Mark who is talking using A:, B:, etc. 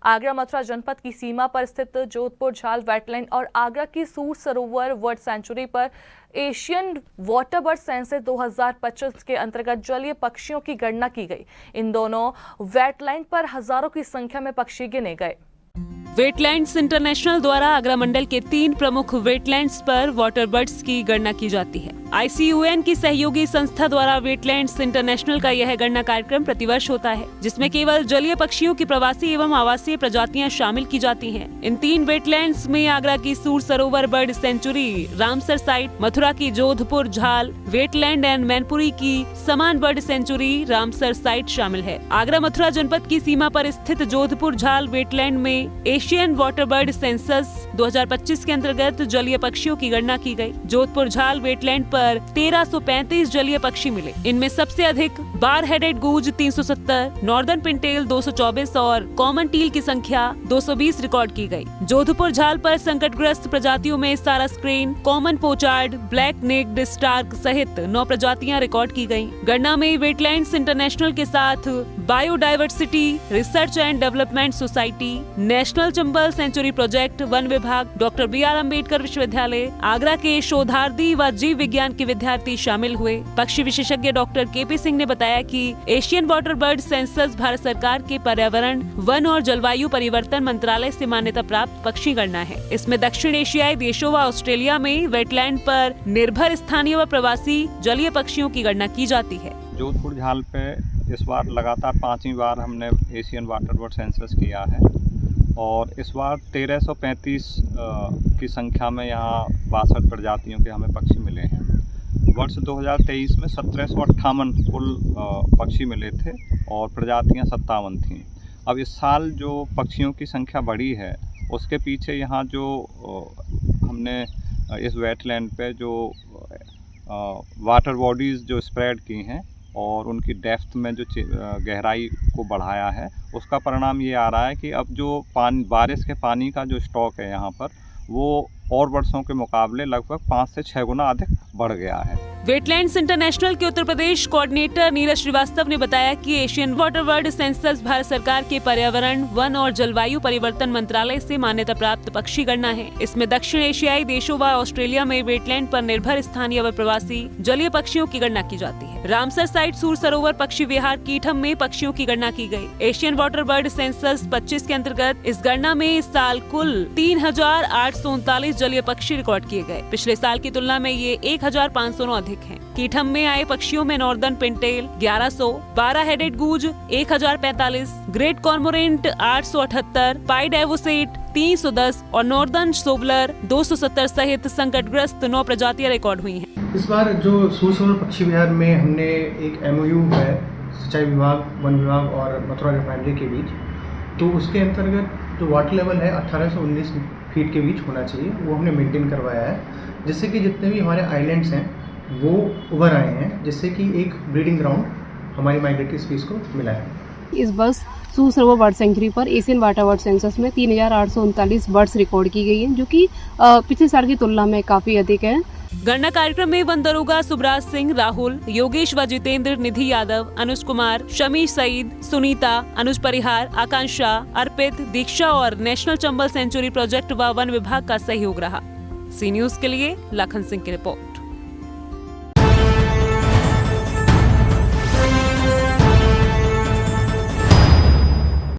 A: आगरा मथुरा जनपद की सीमा पर स्थित जोधपुर झाल वेटलैंड और आगरा की सूर सरोवर बर्ड सेंचुरी पर एशियन वाटर बर्ड सेंसस 2025 के अंतर्गत जलीय पक्षियों की गणना की गई। इन दोनों वेटलैंड पर हजारों की संख्या में पक्षी गिने गए।
B: वेटलैंड्स इंटरनेशनल द्वारा आगरा मंडल के 3 प्रमुख वेटलैंड्स पर वाटर बर्ड्स की गणना की जाती है। ICUN की सहयोगी संस्था द्वारा वेटलैंड्स इंटरनेशनल का यह गणना कार्यक्रम प्रतिवर्ष होता है, जिसमें केवल जलीय पक्षियों की प्रवासी एवं आवासीय प्रजातियां शामिल की जाती हैं। इन 3 वेटलैंड्स में आगरा की सूर सरोवर bird sanctuary, Ramsar site, Mathura की जोधपुर झाल वेटलैंड एंड मैनपुरी की समान बर्ड सेंचुरी रामसर साइट शामिल है। आगरा मथुरा जनपद की सीमा पर स्थित जोधपुर झाल वेटलैंड में एशियन वाटर बर्ड सेंसस 2025 के अंतर्गत जलीय पक्षियों की गणना की गई। जोधपुर झाल वेटलैंड पर 1335 जलीय पक्षी मिले। इनमें सबसे अधिक bar headed goose 370, northern Pintail 224 और कॉमन टील की संख्या 220 रिकॉर्ड की गई। जोधपुर झाल पर संकटग्रस्त प्रजातियों में sarus crane, common pochard, black necked stork सहित 9 प्रजातियां रिकॉर्ड की गयी। गणना में वेटलैंड्स इंटरनेशनल के साथ biodiversity research and development society, national Chambal sanctuary project, वन विभाग, डॉक्टर BR अम्बेडकर विश्वविद्यालय, आगरा के शोधार्थी व जीव विज्ञान के विद्यार्थी शामिल हुए। पक्षी विशेषज्ञ डॉक्टर KP सिंह ने बताया कि Asian water bird census Bharat सरकार के पर्यावरण, वन और जलवायु परिवर्तन मंत्रालय से मान्यता प्राप्त पक्षी गणना है। इसमें दक्षिण एशियाई देशों व ऑस्ट्रेलिया में वेटलैंड पर निर्भर स्थानीय व प्रवासी जलीय पक्षियों की गणना की जाती है।
C: जोधपुर झाल पे इस बार लगातार 5वीं बार हमने एशियन वाटर बर्ड सेंसस किया है और इस बार 1335 की संख्या में यहाँ 62 प्रजातियों के हमें पक्षी मिले हैं। वर्ष 2023 में 1758 कुल पक्षी मिले थे और प्रजातियाँ 57 थीं। अब इस साल जो पक्षियों की संख्या बढ़ी है उसके पीछे यहाँ जो हमने इस वेटलैंड पे जो वाटर बॉडीज़ जो स्प्रेड की हैं और उनकी डेप्थ में जो गहराई को बढ़ाया है, उसका परिणाम ये आ रहा है कि अब जो बारिश के पानी का जो स्टॉक है यहाँ पर वो और वर्षों के मुकाबले लगभग 5 से 6 गुना अधिक बढ़ गया है।
B: वेटलैंड्स इंटरनेशनल के उत्तर प्रदेश कोऑर्डिनेटर नीरज श्रीवास्तव ने बताया कि Asian water bird census Bharat सरकार के पर्यावरण, वन और जलवायु परिवर्तन मंत्रालय से मान्यता प्राप्त पक्षी गणना है। इसमें दक्षिण एशियाई देशों व ऑस्ट्रेलिया में वेटलैंड पर निर्भर स्थानीय व प्रवासी जलीय पक्षियों की गणना की जाती है। रामसर साइट सूर सरोवर पक्षी विहार कीठम में पक्षियों की गणना की गयी। एशियन वाटर बर्ड सेंसस 25 के अंतर्गत इस गणना में इस साल कुल 3839 जलीय पक्षी रिकॉर्ड किए गए। पिछले साल की तुलना में ये 1509 अधिक हैं। कीठम में आए पक्षियों में northern Pintail 1100, 12 headed goose 1045, great cormorant 878, pied avocet 310 और नॉर्दर्न शोवलर 270 सहित संकटग्रस्त 9 प्रजातियां रिकॉर्ड हुई हैं।
D: इस बार जो सूर सरोवर पक्षी विहार में हमने एक MOU है सिंचाई विभाग, वन विभाग और मथुरा रिफाइनरी के बीच, तो उसके अंतर्गत जो वाटर लेवल है 18 से 19 फीट के बीच होना चाहिए, वो हमने मेंटेन करवाया है, जिससे कि जितने भी हमारे आइलैंड्स हैं वो उभर आए हैं, जिससे कि एक ब्रीडिंग ग्राउंड हमारी माइग्रेटरी स्पीशीज को मिला है।
E: इस वर्ष सूर सरोवर बर्ड सेंचुरी पर एशियन वाटर बर्ड सेंसस में 3839 बर्ड्स रिकॉर्ड की गई हैं, जो कि पिछले साल की तुलना में काफी अधिक है।
B: गणना कार्यक्रम में वन दरोगा सुब्राज सिंह, राहुल, योगेश व जितेंद्र, निधि यादव, अनुज कुमार, शमी सईद, सुनीता, अनुज परिहार, आकांक्षा, अर्पित, दीक्षा और नेशनल चंबल सेंचुरी प्रोजेक्ट व वन विभाग का सहयोग रहा। सी न्यूज के लिए लखन सिंह की रिपोर्ट।